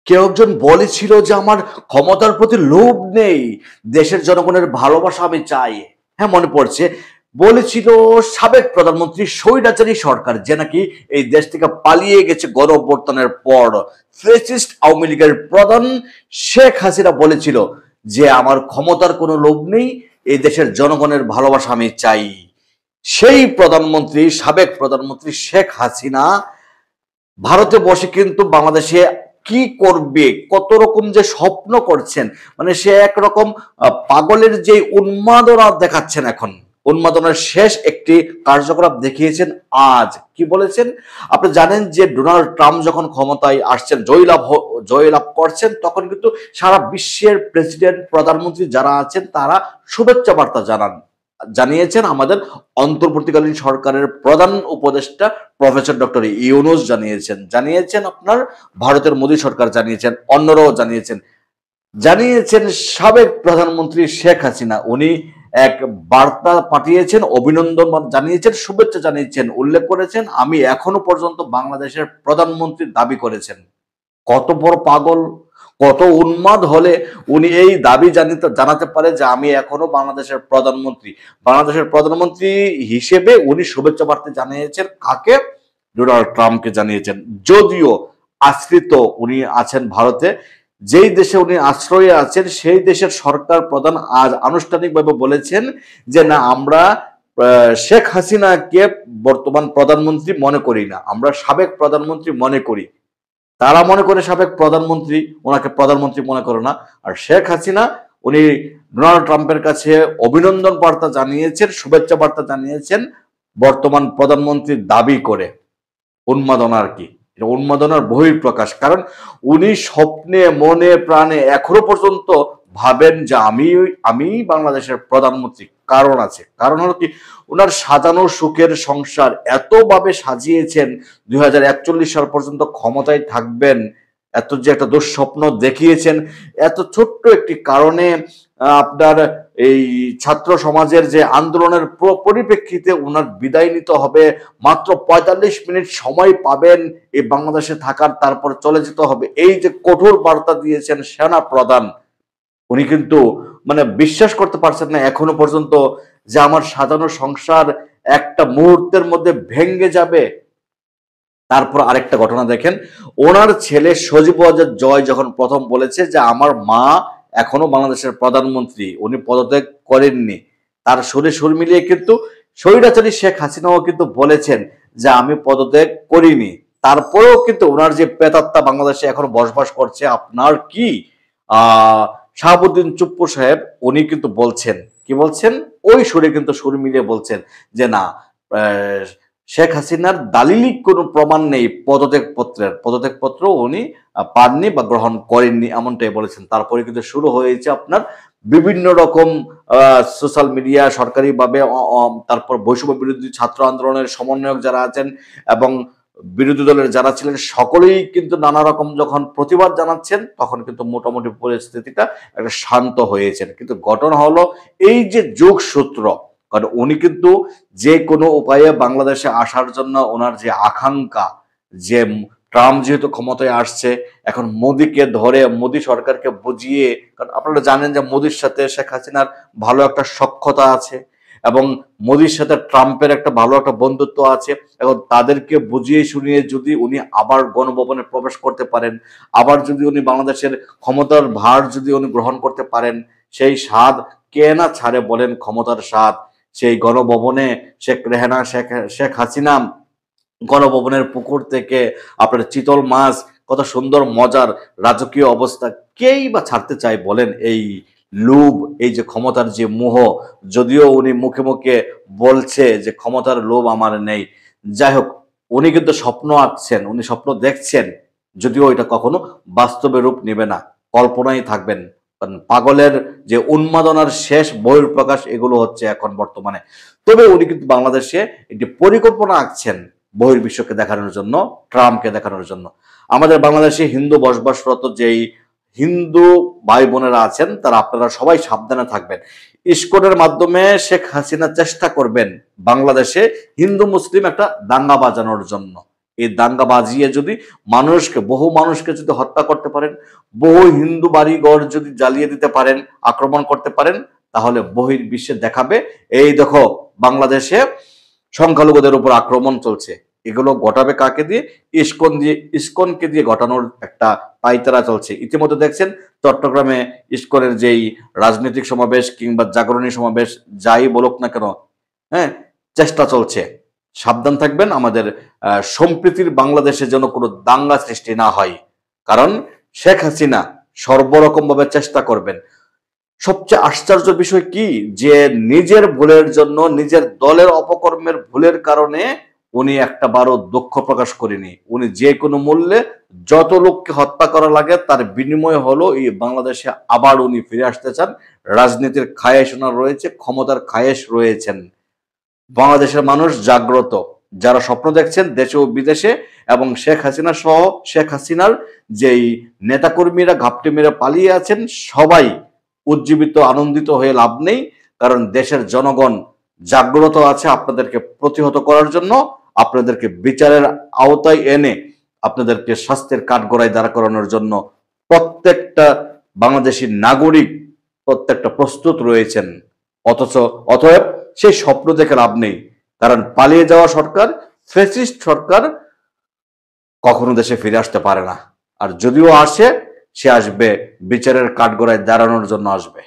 কেউ একজন বলেছিল যে আমার ক্ষমতার প্রতি লোভ নেই, দেশের জনগণের ভালোবাসা আমি চাই। হ্যাঁ, মনে পড়ছে, বলেছিল সাবেক প্রধানমন্ত্রী স্বৈরাচারী সরকার, যে নাকি এই দেশ থেকে পালিয়ে গেছে গণ অভ্যুত্থানের পর। ফ্যাসিস্ট আওয়ামী লীগের প্রধান শেখ হাসিনা বলেছিল যে আমার ক্ষমতার কোনো লোভ নেই, এই দেশের জনগণের ভালোবাসা আমি চাই। সেই প্রধানমন্ত্রী, সাবেক প্রধানমন্ত্রী শেখ হাসিনা ভারতে বসে কিন্তু বাংলাদেশে কি করবে, কত রকম যে স্বপ্ন করছেন, মানে সে একরকম পাগলের যে উন্মাদনা দেখাচ্ছেন। এখন উন্মাদনার শেষ একটি কার্যকলাপ দেখিয়েছেন। আজ কি বলেছেন? আপনি জানেন যে ডোনাল্ড ট্রাম্প যখন ক্ষমতায় আসছেন, জয়লাভ করছেন, তখন কিন্তু সারা বিশ্বের প্রেসিডেন্ট, প্রধানমন্ত্রী যারা আছেন তারা শুভেচ্ছা বার্তা জানিয়েছেন। আমাদের অন্তর্বর্তীকালীন সরকারের প্রধান উপদেষ্টা প্রফেসর ডক্টর ইউনূস জানিয়েছেন আপনার ভারতের মোদী সরকার জানিয়েছেন, অন্যরাও জানিয়েছেন সাবেক প্রধানমন্ত্রী শেখ হাসিনা। উনি এক বার্তা পাঠিয়েছেন, অভিনন্দন জানিয়েছেন, শুভেচ্ছা জানিয়েছেন, উল্লেখ করেছেন আমি এখনো পর্যন্ত বাংলাদেশের প্রধানমন্ত্রীর দাবি করেছেন। কত বড় পাগল, কত উন্মাদ হলে উনি এই দাবি জানাতে পারে যে আমি এখনো বাংলাদেশের প্রধানমন্ত্রী হিসেবে উনি শুভেচ্ছা বার্তা জানিয়েছেন। কাকে? ডোনাল্ড ট্রাম্পকে জানিয়েছেন। যদিও আশ্রিত উনি আছেন ভারতে, যেই দেশে উনি আশ্রয়ে আছেন সেই দেশের সরকার প্রধান আজ আনুষ্ঠানিকভাবে বলেছেন যে না, আমরা শেখ হাসিনাকে বর্তমান প্রধানমন্ত্রী মনে করি না, আমরা সাবেক প্রধানমন্ত্রী মনে করি। তারা মনে করে সাবেক প্রধানমন্ত্রী, ওনাকে প্রধানমন্ত্রী মনে করে না। আর শেখ হাসিনা, উনি ডোনাল্ড ট্রাম্পের কাছে অভিনন্দন বার্তা জানিয়েছেন, শুভেচ্ছা বার্তা জানিয়েছেন বর্তমান প্রধানমন্ত্রীর দাবি করে। উন্মাদনা আর কি, এটা উন্মাদনার বহিঃপ্রকাশ। কারণ উনি স্বপ্নে মনে প্রাণে এখনো পর্যন্ত ভাবেন যে আমি বাংলাদেশের প্রধানমন্ত্রী। কারণ আছে, কারণ হলো কি, ওনার সাজানো সুখের সংসার এতভাবে সাজিয়েছেন 2041 সাল পর্যন্ত ক্ষমতায় থাকবেন, এত যে একটা দুঃস্বপ্ন দেখিয়েছেন। এত ছোট্ট একটি কারণে আপনার এই ছাত্র সমাজের যে আন্দোলনের পরিপ্রেক্ষিতে ওনার বিদায় নিতে হবে, মাত্র 45 মিনিট সময় পাবেন এই বাংলাদেশে থাকার, তারপর চলে যেতে হবে। এই যে কঠোর বার্তা দিয়েছেন সেনা প্রধান, উনি কিন্তু মানে বিশ্বাস করতে পারছেন না এখনো পর্যন্ত যে আমার সাজানো সংসার একটা মুহূর্তের মধ্যে ভেঙে যাবে। তারপর আরেকটা ঘটনা দেখেন, ওনার ছেলে সজীব ওয়াজেদ জয় যখন প্রথম বলেছে যে আমার মা এখনো বাংলাদেশের প্রধানমন্ত্রী, উনি পদত্যাগ করেননি, তার সুরে সুর মিলিয়ে কিন্তু স্বৈরাচারী শেখ হাসিনাও কিন্তু বলেছেন যে আমি পদত্যাগ করিনি। তারপরেও কিন্তু ওনার যে প্রেতাত্মা বাংলাদেশে এখন বসবাস করছে, আপনার কি শাহাবুদ্দিন চুপ্পু সাহেব, উনি কিন্তু বলছেন, কি বলছেন, ওই সুরে কিন্তু সুর মিলিয়ে বলছেন যে না, শেখ হাসিনার দালিলিক কোনো প্রমাণ নেই পদত্যাগপত্র উনি পাননি বা গ্রহণ করেননি, এমনটাই বলেছেন। তারপরে কিন্তু শুরু হয়েছে আপনার বিভিন্ন রকম সোশ্যাল মিডিয়া, সরকারিভাবে, তারপর বৈষম্য বিরোধী ছাত্র আন্দোলনের সমন্বয়ক যারা আছেন এবং বিরোধী দলের যারা ছিলেন সকলেই কিন্তু নানা রকম যখন প্রতিবাদ জানাচ্ছেন, তখন কিন্তু মোটামুটি পরিস্থিতিটা একটা শান্ত হয়েছেন। কিন্তু ঘটনা হলো এই যে যোগসূত্র, কারণ উনি কিন্তু যে কোনো উপায়ে বাংলাদেশে আসার জন্য ওনার যে আকাঙ্ক্ষা, যে ট্রাম্প যেহেতু ক্ষমতায় আসছে, এখন মোদিকে ধরে মোদি সরকারকে বুঝিয়ে, কারণ আপনারা জানেন যে মোদির সাথে শেখ হাসিনার ভালো একটা সখ্যতা আছে এবং মোদির সাথে ট্রাম্পের একটা ভালো একটা বন্ধুত্ব আছে। এখন তাদেরকে বুঝিয়ে শুনিয়ে যদি উনি আবার গণভবনে প্রবেশ করতে পারেন, আবার যদি উনি বাংলাদেশের ক্ষমতার ভার যদি উনি গ্রহণ করতে পারেন, সেই স্বাদ কে না ছাড়ে বলেন, ক্ষমতার স্বাদ। সেই গণভবনে শেখ হাসিনা গণভবনের পুকুর থেকে আপনার চিতল মাছ, কত সুন্দর মজার রাজকীয় অবস্থা, কেই বা ছাড়তে চায় বলেন? এই লোভ, এই যে ক্ষমতার যে মোহ, যদিও উনি মুখে মুখে বলছে যে ক্ষমতার লোভ আমার নেই, যাই হোক, উনি কিন্তু স্বপ্ন আঁকছেন, উনি স্বপ্ন দেখছেন, যদিও এটা কখনো বাস্তবে রূপ নেবে না, কল্পনাই থাকবেন। কারণ পাগলের যে উন্মাদনার শেষ বহিঃপ্রকাশ এগুলো হচ্ছে এখন বর্তমানে। তবে উনি কিন্তু বাংলাদেশে একটি পরিকল্পনা আঁকছেন বহির্বিশ্বকে দেখানোর জন্য, ট্রাম্পকে দেখানোর জন্য। আমাদের বাংলাদেশে হিন্দু বসবাসরত যেই হিন্দু ভাই বোনেরা আছেন, তারা আপনারা সবাই সাবধানে থাকবেন। ইসকনের মাধ্যমে শেখ হাসিনা চেষ্টা করবেন বাংলাদেশে হিন্দু মুসলিম একটা দাঙ্গা বাজানোর জন্য। এই দাঙ্গা বাজিয়ে যদি বহু মানুষকে যদি হত্যা করতে পারেন, বহু হিন্দু বাড়িঘর যদি জ্বালিয়ে দিতে পারেন, আক্রমণ করতে পারেন, তাহলে বহির্বিশ্বে দেখাবে এই দেখো বাংলাদেশে সংখ্যালঘুদের উপর আক্রমণ চলছে। এগুলো ঘটাবে কাকে দিয়ে? ইসকনকে দিয়ে ঘটানোর একটা পাইতারা চলছে। ইতিমধ্যে দেখছেন চট্টগ্রামে ইসকনের যেই রাজনৈতিক সমাবেশ কিংবা জাগরণী সমাবেশ যাই বলুক না কেন, হ্যাঁ, চেষ্টা চলছে। সাবধান থাকবেন, আমাদের সম্প্রীতির বাংলাদেশে যেন কোনো দাঙ্গা সৃষ্টি না হয়। কারণ শেখ হাসিনা সর্বরকম ভাবে চেষ্টা করবেন। সবচেয়ে আশ্চর্য বিষয় কি, যে নিজের ভুলের জন্য, নিজের দলের অপকর্মের ভুলের কারণে উনি একটা বারও দুঃখ প্রকাশ করেনি। উনি যে কোনো মূল্যে যত লোককে হত্যা করা লাগে তার বিনিময় হলো এই বাংলাদেশে আবার উনি ফিরে আসতে চান। রাজনীতির খায়েশ ওনার রয়েছে, ক্ষমতার খায়েশ রয়েছেন। বাংলাদেশের মানুষ জাগ্রত, যারা স্বপ্ন দেখছেন দেশে ও বিদেশে, এবং শেখ হাসিনা সহ শেখ হাসিনার যেই নেতাকর্মীরা ঘাপটি মেরে পালিয়ে আছেন, সবাই উজ্জীবিত আনন্দিত হয়ে লাভ নেই। কারণ দেশের জনগণ জাগ্রত আছে আপনাদেরকে প্রতিহত করার জন্য, আপনাদেরকে বিচারের আওতায় এনে আপনাদেরকে শাস্তির কাঠগড়ায় দাঁড় করানোর জন্য প্রত্যেকটা বাংলাদেশী নাগরিক প্রত্যেকটা প্রস্তুত রয়েছেন। অতএব সেই স্বপ্ন দেখে লাভ নেই। কারণ পালিয়ে যাওয়া সরকার, ফ্যাসিস্ট সরকার কখনো দেশে ফিরে আসতে পারে না। আর যদিও আসে, সে আসবে বিচারের কাঠগড়ায় দাঁড়ানোর জন্য আসবে।